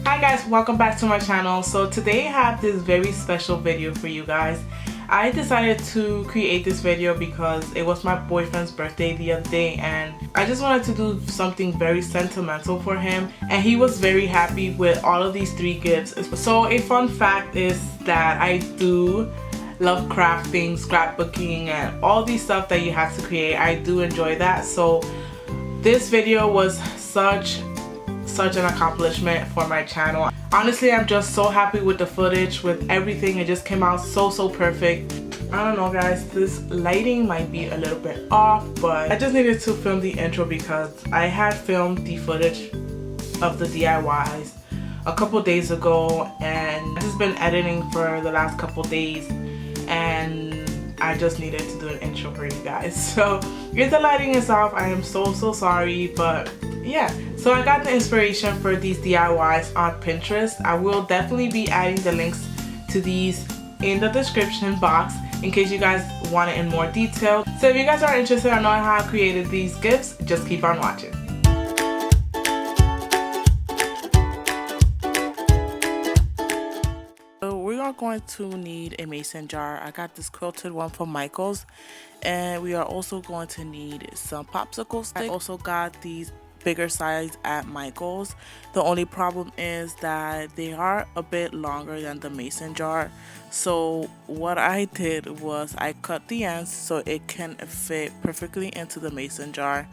Hi guys, welcome back to my channel. So today I have this very special video for you guys. I decided to create this video because it was my boyfriend's birthday the other day and I just wanted to do something very sentimental for him, and he was very happy with all of these 3 gifts. So a fun fact is that I do love crafting, scrapbooking, and all these stuff that you have to create. I do enjoy that. So this video was such an accomplishment for my channel. Honestly, I'm just so happy with the footage, with everything. It just came out so perfect. I don't know guys, this lighting might be a little bit off, but I just needed to film the intro because I had filmed the footage of the DIYs a couple days ago and I've just been editing for the last couple days and I just needed to do an intro for you guys. So if the lighting is off, I am so sorry, but yeah. So I got the inspiration for these DIYs on Pinterest. I will definitely be adding the links to these in the description box in case you guys want it in more detail. So if you guys are interested in knowing how I created these gifts, just keep on watching. So we are going to need a mason jar. I got this quilted one from Michael's, and we are also going to need some popsicle sticks. I also got these bigger size at Michael's. The only problem is that they are a bit longer than the mason jar. So what I did was I cut the ends so it can fit perfectly into the mason jar.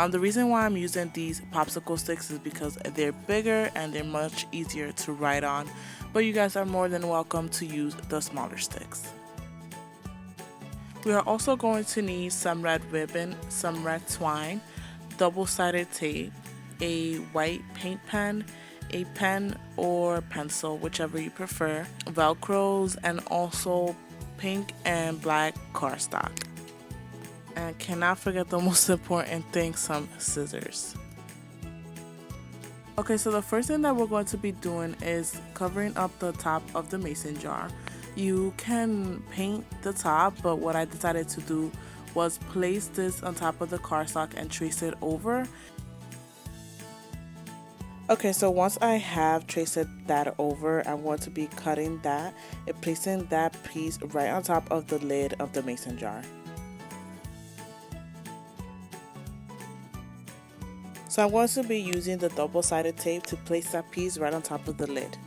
The reason why I'm using these popsicle sticks is because they're bigger and they're much easier to write on, but you guys are more than welcome to use the smaller sticks. We are also going to need some red ribbon, some red twine, double-sided tape, a white paint pen, a pen or pencil, whichever you prefer, velcros, and also pink and black cardstock. And cannot forget the most important thing, some scissors. Okay, so the first thing that we're going to be doing is covering up the top of the mason jar. You can paint the top, but what I decided to do was place this on top of the cardstock and trace it over. Okay, so once I have traced that over, I'm going to be cutting that and placing that piece right on top of the lid of the mason jar. So I'm going to be using the double-sided tape to place that piece right on top of the lid.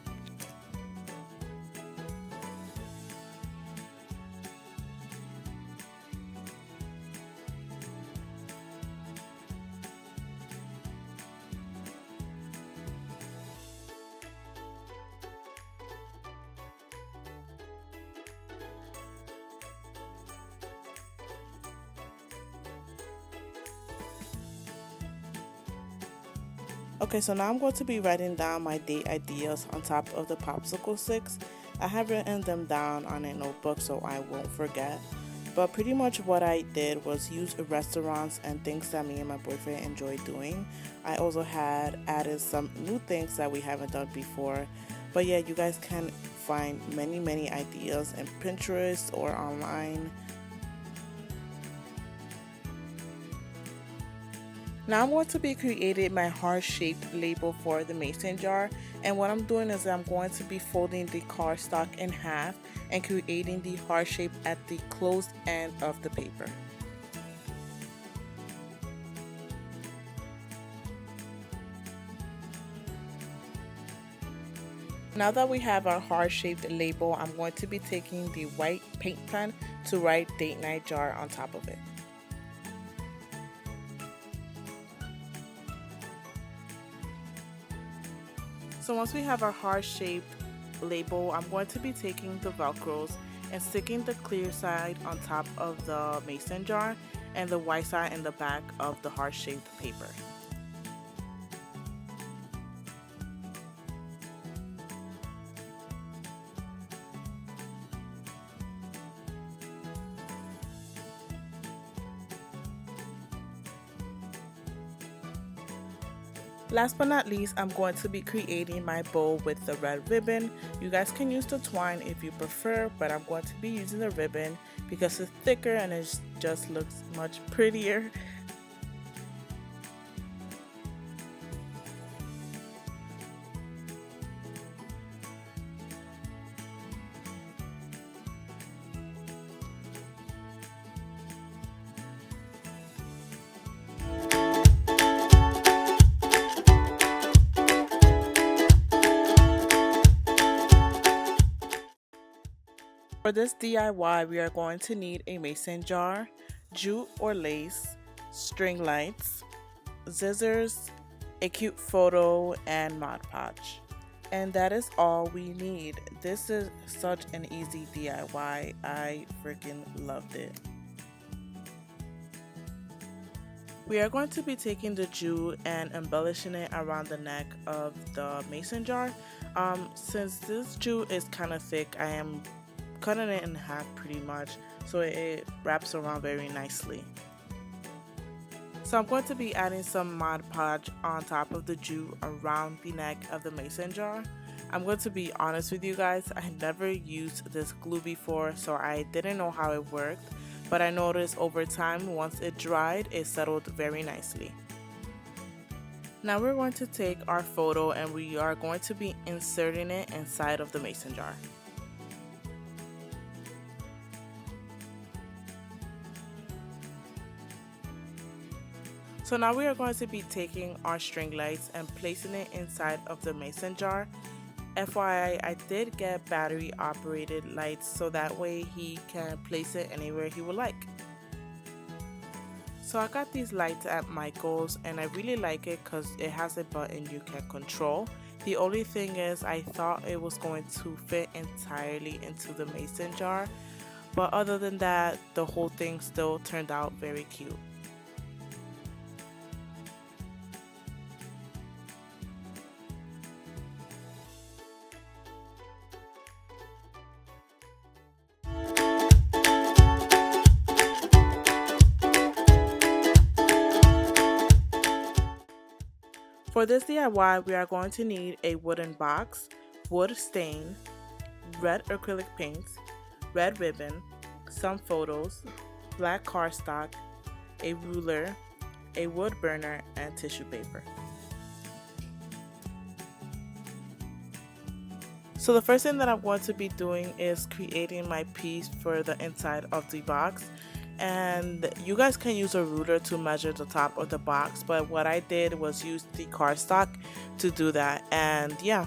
Okay, so now I'm going to be writing down my date ideas on top of the popsicle sticks. I have written them down on a notebook so I won't forget. But pretty much what I did was use restaurants and things that me and my boyfriend enjoy doing. I also had added some new things that we haven't done before. But yeah, you guys can find many ideas in Pinterest or online. Now I'm going to be creating my heart-shaped label for the mason jar, and what I'm doing is I'm going to be folding the cardstock in half and creating the heart shape at the closed end of the paper. Now that we have our heart-shaped label, I'm going to be taking the white paint pen to write date night jar on top of it. So once we have our heart-shaped label, I'm going to be taking the velcros and sticking the clear side on top of the mason jar and the white side in the back of the heart-shaped paper. Last but not least, I'm going to be creating my bow with the red ribbon. You guys can use the twine if you prefer, but I'm going to be using the ribbon because it's thicker and it just looks much prettier. For this DIY, we are going to need a mason jar, jute or lace, string lights, scissors, a cute photo, and Mod Podge. And that is all we need. This is such an easy DIY. I freaking loved it. We are going to be taking the jute and embellishing it around the neck of the mason jar. Since this jute is kind of thick, I am cutting it in half pretty much so it wraps around very nicely. So I'm going to be adding some Mod Podge on top of the jute around the neck of the mason jar. I'm going to be honest with you guys, I never used this glue before, so I didn't know how it worked, but I noticed over time once it dried, it settled very nicely. Now we're going to take our photo and we are going to be inserting it inside of the mason jar. So now we are going to be taking our string lights and placing it inside of the mason jar. FYI, I did get battery operated lights so that way he can place it anywhere he would like. So I got these lights at Michael's and I really like it because it has a button you can control. The only thing is I thought it was going to fit entirely into the mason jar, but other than that, the whole thing still turned out very cute. For this DIY, we are going to need a wooden box, wood stain, red acrylic paints, red ribbon, some photos, black cardstock, a ruler, a wood burner, and tissue paper. So the first thing that I'm going to be doing is creating my piece for the inside of the box. And you guys can use a ruler to measure the top of the box, but what I did was use the cardstock to do that. And yeah,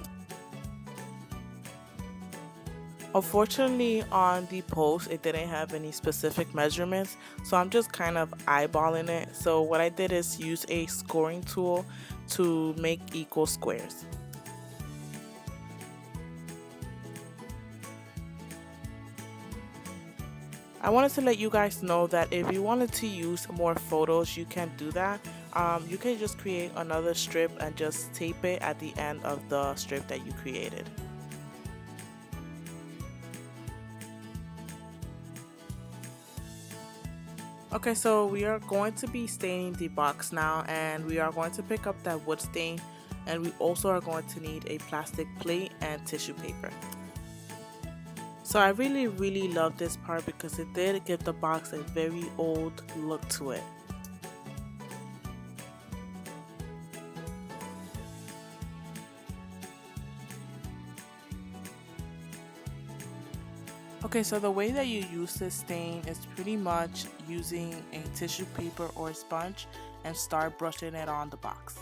unfortunately on the post it didn't have any specific measurements, so I'm just kind of eyeballing it. So what I did is use a scoring tool to make equal squares. I wanted to let you guys know that if you wanted to use more photos, you can do that. You can just create another strip and just tape it at the end of the strip that you created. Okay, so we are going to be staining the box now, and we are going to pick up that wood stain, and we also are going to need a plastic plate and tissue paper. So I really love this part because it did give the box a very old look to it. Okay, so the way that you use this stain is pretty much using a tissue paper or a sponge and start brushing it on the box.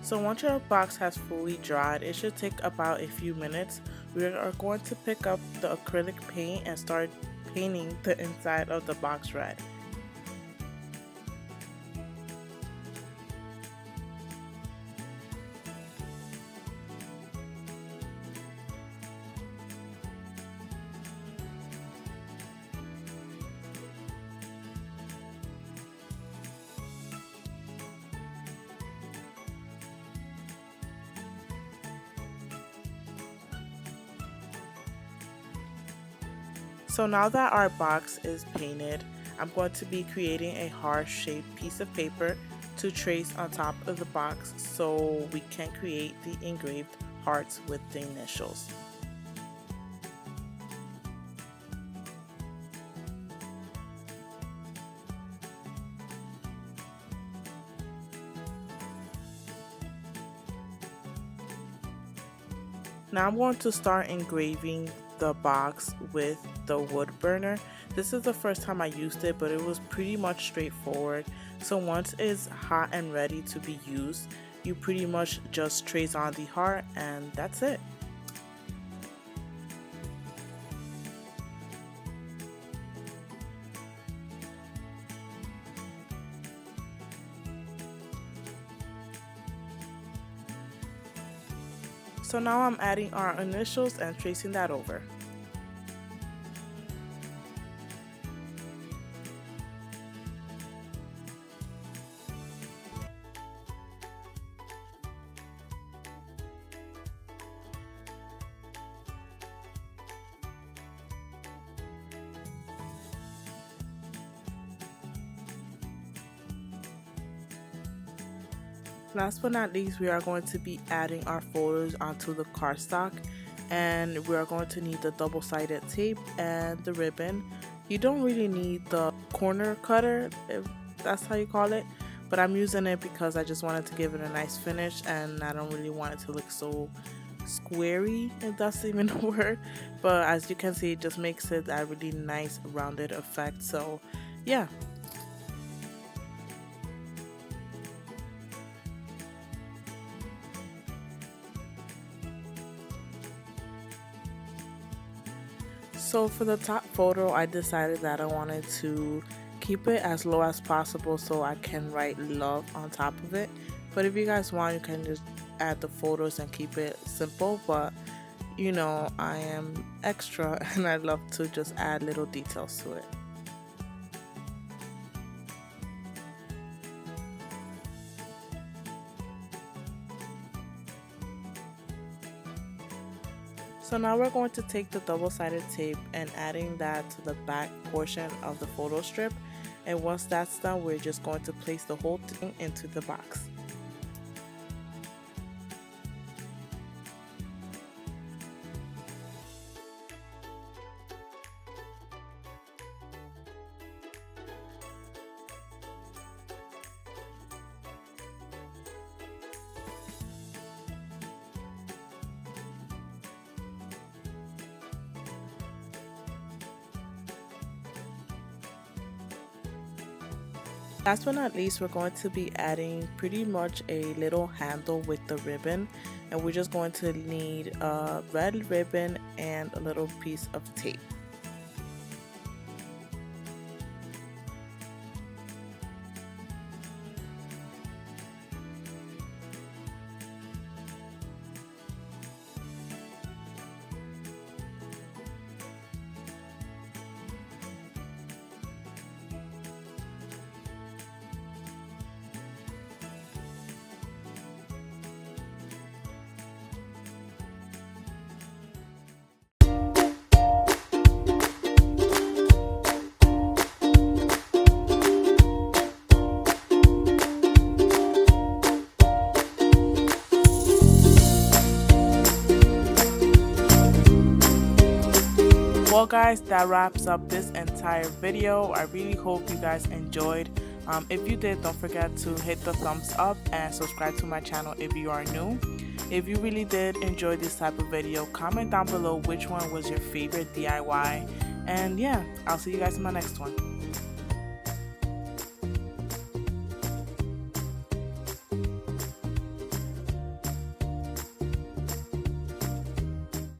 So once your box has fully dried, it should take about a few minutes. We are going to pick up the acrylic paint and start painting the inside of the box red. So now that our box is painted, I'm going to be creating a heart-shaped piece of paper to trace on top of the box so we can create the engraved hearts with the initials. Now I'm going to start engraving the box with the wood burner. This is the first time I used it, but it was pretty much straightforward. So once it's hot and ready to be used, you pretty much just trace on the heart and that's it. So now I'm adding our initials and tracing that over. Last but not least, we are going to be adding our photos onto the cardstock, and we are going to need the double-sided tape and the ribbon. You don't really need the corner cutter, if that's how you call it, but I'm using it because I just wanted to give it a nice finish and I don't really want it to look so squarey, if that's even a word. But as you can see, it just makes it a really nice rounded effect. So yeah. So for the top photo, I decided that I wanted to keep it as low as possible so I can write love on top of it. But if you guys want, you can just add the photos and keep it simple. But you know, I am extra and I love to just add little details to it. So now we're going to take the double-sided tape and adding that to the back portion of the photo strip, and once that's done, we're just going to place the whole thing into the box. Last but not least, we're going to be adding pretty much a little handle with the ribbon, and we're just going to need a red ribbon and a little piece of tape. Well guys, that wraps up this entire video. I really hope you guys enjoyed. If you did, don't forget to hit the thumbs up and subscribe to my channel if you are new. If you really did enjoy this type of video, comment down below which one was your favorite DIY. And yeah, I'll see you guys in my next one.